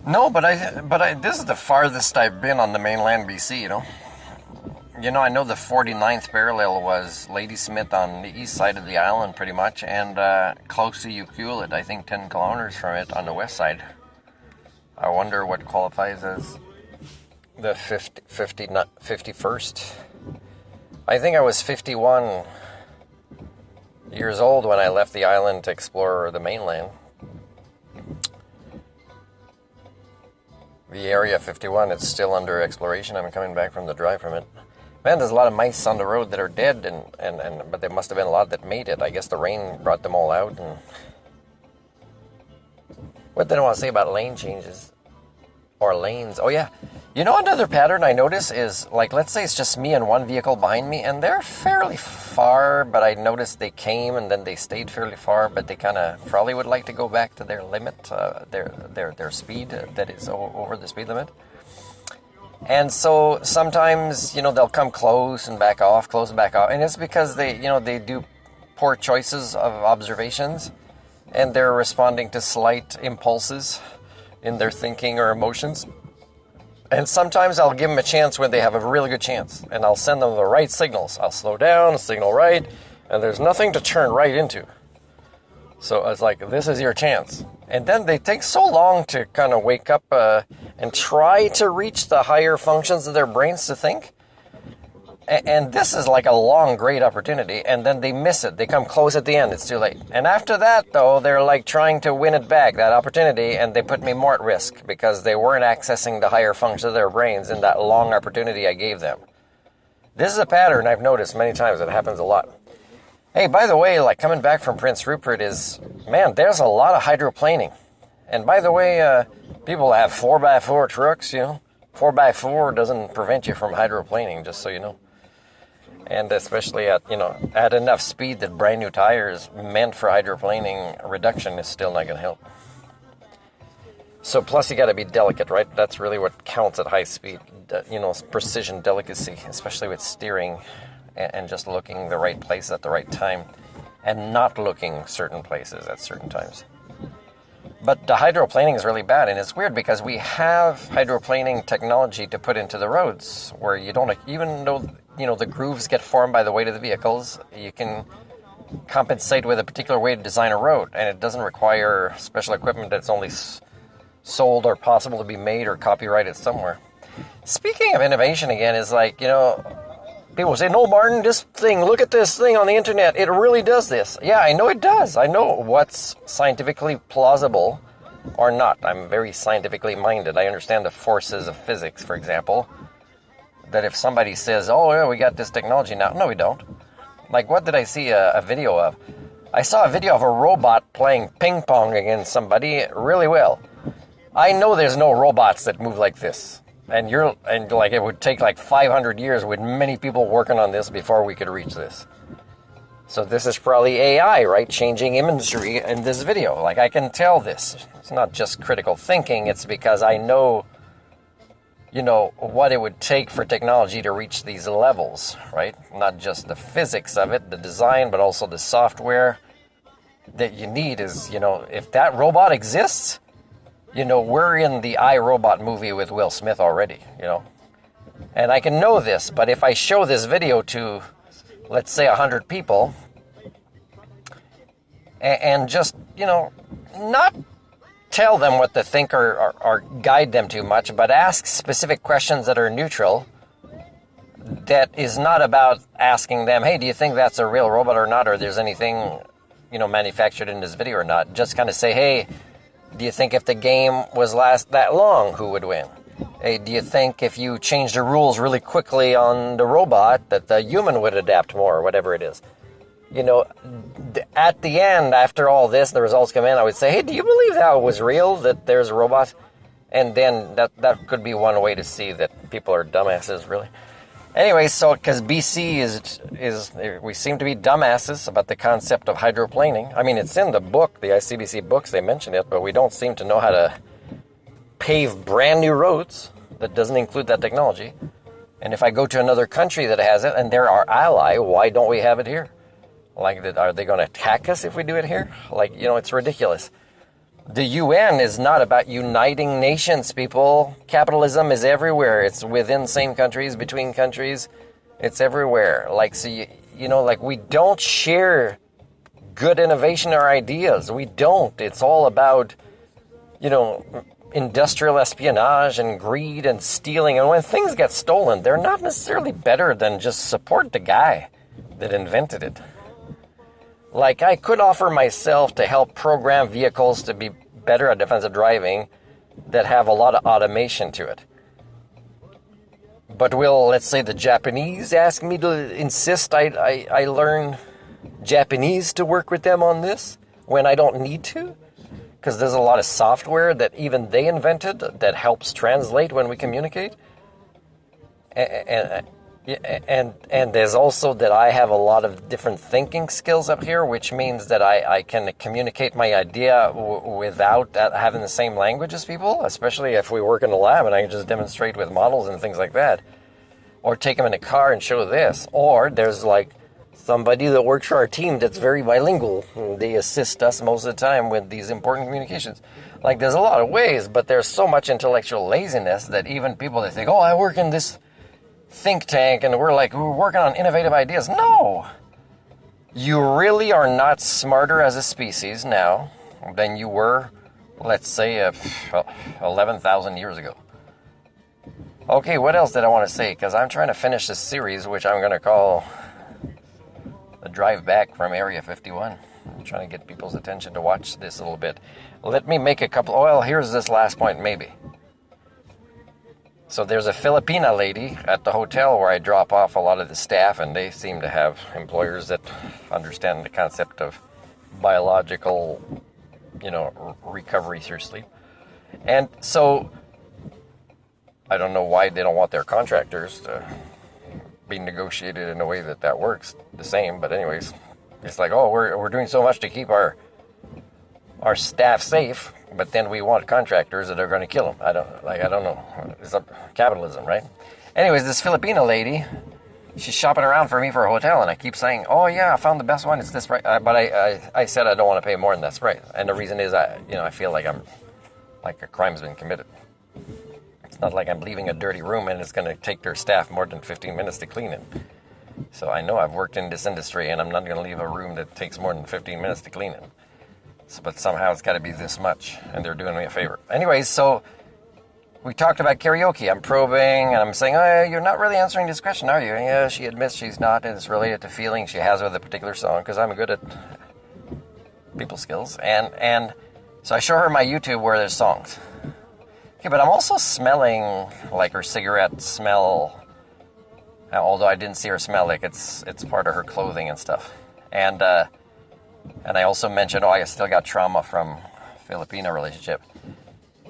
No, but this is the farthest I've been on the mainland BC. I know the 49th parallel was Ladysmith on the east side of the island, pretty much, and close to Ucluelet, I think 10 kilometers from it on the west side. I wonder what qualifies as the 51st. I think I was 51 years old when I left the island to explore the mainland. The Area 51, it's still under exploration. I'm coming back from the drive from it. Man, there's a lot of mice on the road that are dead, but there must have been a lot that made it. I guess the rain brought them all out. And what did I want to say about lane changes? Or lanes. Oh, yeah. Another pattern I notice is, like, let's say it's just me and one vehicle behind me, and they're fairly far, but I noticed they came and then they stayed fairly far, but they kind of probably would like to go back to their limit, their speed that is over the speed limit. And so sometimes, they'll come close and back off, and it's because they do poor choices of observations, and they're responding to slight impulses in their thinking or emotions. And sometimes I'll give them a chance when they have a really good chance, and I'll send them the right signals. I'll slow down, signal right, and there's nothing to turn right into. So it's like, this is your chance. And then they take so long to kind of wake up and try to reach the higher functions of their brains to think. And this is like a long, great opportunity, and then they miss it. They come close at the end. It's too late. And after that, though, they're like trying to win it back, that opportunity, and they put me more at risk because they weren't accessing the higher functions of their brains in that long opportunity I gave them. This is a pattern I've noticed many times. It happens a lot. Hey, by the way, like coming back from Prince Rupert man, there's a lot of hydroplaning. And by the way, people have 4x4 trucks, 4x4 doesn't prevent you from hydroplaning, just so you know. And especially at enough speed that brand new tires meant for hydroplaning reduction is still not going to help. So plus you got to be delicate, right? That's really what counts at high speed, precision, delicacy, especially with steering and just looking the right place at the right time and not looking certain places at certain times. But the hydroplaning is really bad, and it's weird because we have hydroplaning technology to put into the roads where you don't, even though the grooves get formed by the weight of the vehicles, you can compensate with a particular way to design a road, and it doesn't require special equipment that's only sold or possible to be made or copyrighted somewhere. Speaking of innovation again, is like, people say, no, Martin, look at this thing on the internet. It really does this. Yeah, I know it does. I know what's scientifically plausible or not. I'm very scientifically minded. I understand the forces of physics, for example. That if somebody says, oh, yeah, we got this technology now. No, we don't. Like, what did I see a video of? I saw a video of a robot playing ping pong against somebody really well. I know there's no robots that move like this. And it would take like 500 years with many people working on this before we could reach this. So this is probably AI, right? Changing imagery in this video. Like, I can tell this. It's not just critical thinking. It's because I know, what it would take for technology to reach these levels, right? Not just the physics of it, the design, but also the software that you need is, if that robot exists, we're in the I, Robot movie with Will Smith already, And I can know this, but if I show this video to, let's say, 100 people, and just, not tell them what to think or guide them too much, but ask specific questions that are neutral, that is not about asking them, hey, do you think that's a real robot or not, or there's anything, manufactured in this video or not. Just kind of say, hey, do you think if the game was last that long, who would win? Hey, do you think if you change the rules really quickly on the robot that the human would adapt more, or whatever it is? At the end, after all this, the results come in, I would say, hey, do you believe that was real, that there's a robot? And then that could be one way to see that people are dumbasses, really. Anyway, so because BC is we seem to be dumbasses about the concept of hydroplaning. I mean, it's in the book, the ICBC books, they mention it, but we don't seem to know how to pave brand new roads that doesn't include that technology. And if I go to another country that has it, and they're our ally, why don't we have it here? Like, are they going to attack us if we do it here? Like, it's ridiculous. The UN is not about uniting nations, people. Capitalism is everywhere. It's within same countries, between countries. It's everywhere. Like, so like we don't share good innovation or ideas. We don't. It's all about, industrial espionage and greed and stealing. And when things get stolen, they're not necessarily better than just support the guy that invented it. Like, I could offer myself to help program vehicles to be better at defensive driving that have a lot of automation to it. But will, let's say, the Japanese ask me to insist I learn Japanese to work with them on this when I don't need to? Because there's a lot of software that even they invented that helps translate when we communicate. And there's also that I have a lot of different thinking skills up here, which means that I can communicate my idea without having the same language as people, especially if we work in a lab and I can just demonstrate with models and things like that. Or take them in a car and show this. Or there's like somebody that works for our team that's very bilingual. They assist us most of the time with these important communications. Like, there's a lot of ways, but there's so much intellectual laziness that even people that think, oh, I work in this think tank and we're working on innovative ideas. No! You really are not smarter as a species now than you were, let's say, 11,000 years ago. Okay, what else did I want to say? Because I'm trying to finish this series, which I'm going to call The Drive Back from Area 51. I'm trying to get people's attention to watch this a little bit. Let me make a couple... Well, here's this last point, maybe. So there's a Filipina lady at the hotel where I drop off a lot of the staff, and they seem to have employers that understand the concept of biological, recovery through sleep. And so I don't know why they don't want their contractors to be negotiated in a way that works the same. But anyways, it's like, oh, we're doing so much to keep our staff safe, but then we want contractors that are going to kill them. I don't know. It's capitalism, right? Anyways, this Filipina lady, she's shopping around for me for a hotel, and I keep saying, oh yeah, I found the best one. It's this right. But I said I don't want to pay more than that's right. And the reason is I feel like a crime's been committed. It's not like I'm leaving a dirty room and it's going to take their staff more than 15 minutes to clean it. So I know I've worked in this industry, and I'm not going to leave a room that takes more than 15 minutes to clean it. But somehow it's got to be this much, and they're doing me a favor. Anyways, so we talked about karaoke. I'm probing, and I'm saying, oh, you're not really answering this question, are you? And yeah, she admits she's not, and it's related to feelings she has with a particular song, because I'm good at people skills. And so I show her my YouTube where there's songs. Okay, but I'm also smelling like her cigarette smell, although I didn't see her smell like it's part of her clothing and stuff. And I also mentioned, I still got trauma from Filipina relationship.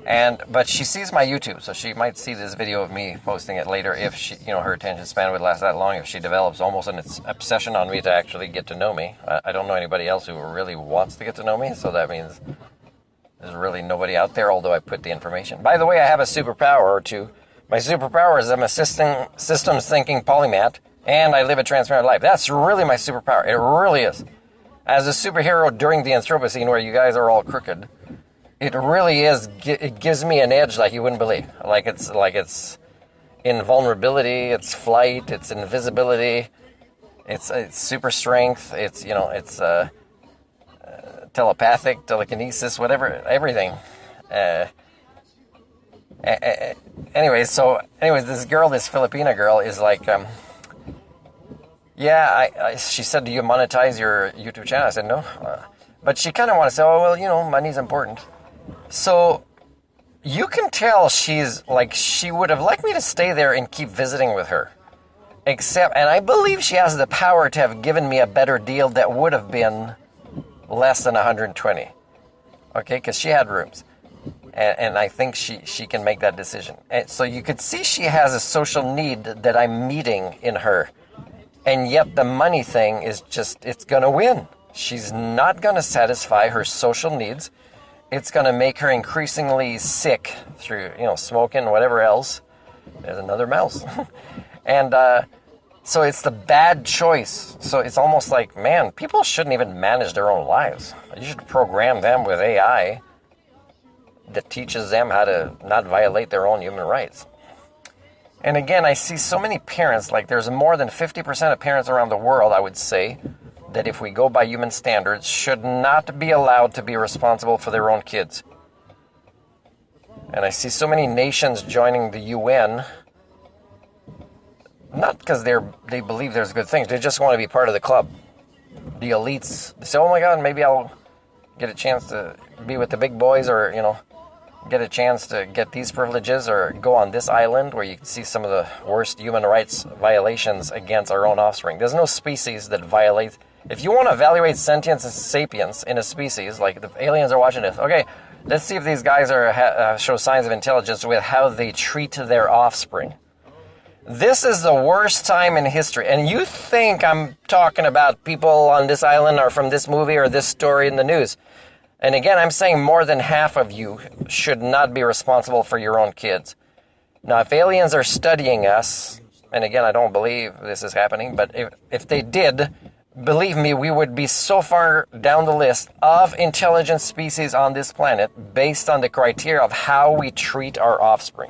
But she sees my YouTube, so she might see this video of me posting it later if she, her attention span would last that long, if she develops almost an obsession on me to actually get to know me. I don't know anybody else who really wants to get to know me, so that means there's really nobody out there, although I put the information. By the way, I have a superpower or two. My superpower is I'm a systems thinking polymath, and I live a transparent life. That's really my superpower. It really is. As a superhero during the Anthropocene, where you guys are all crooked, it really is. It gives me an edge like you wouldn't believe. Like it's invulnerability, it's flight, it's invisibility, it's super strength. It's telepathic, telekinesis, whatever, everything. Anyways, this Filipina girl is like. She said, do you monetize your YouTube channel? I said, no. But she kind of wanted to say, oh, well, money's important. So you can tell she's like, she would have liked me to stay there and keep visiting with her. And I believe she has the power to have given me a better deal that would have been less than 120. Okay, because she had rooms. And I think she can make that decision. And so you could see she has a social need that I'm meeting in her. And yet the money thing is just, it's going to win. She's not going to satisfy her social needs. It's going to make her increasingly sick through, smoking, whatever else. There's another mouse. And so it's the bad choice. So it's almost like, man, people shouldn't even manage their own lives. You should program them with AI that teaches them how to not violate their own human rights. And again, I see so many parents, like there's more than 50% of parents around the world, I would say, that if we go by human standards, should not be allowed to be responsible for their own kids. And I see so many nations joining the UN, not because they believe there's good things, they just want to be part of the club. The elites, they say, oh my God, maybe I'll get a chance to be with the big boys, or, get a chance to get these privileges, or go on this island where you can see some of the worst human rights violations against our own offspring. There's no species that violates. If you want to evaluate sentience and sapience in a species, like the aliens are watching this, okay, let's see if these guys show signs of intelligence with how they treat their offspring. This is the worst time in history. And you think I'm talking about people on this island or from this movie or this story in the news. And again, I'm saying more than half of you should not be responsible for your own kids. Now, if aliens are studying us, and again, I don't believe this is happening, but if they did, believe me, we would be so far down the list of intelligent species on this planet based on the criteria of how we treat our offspring.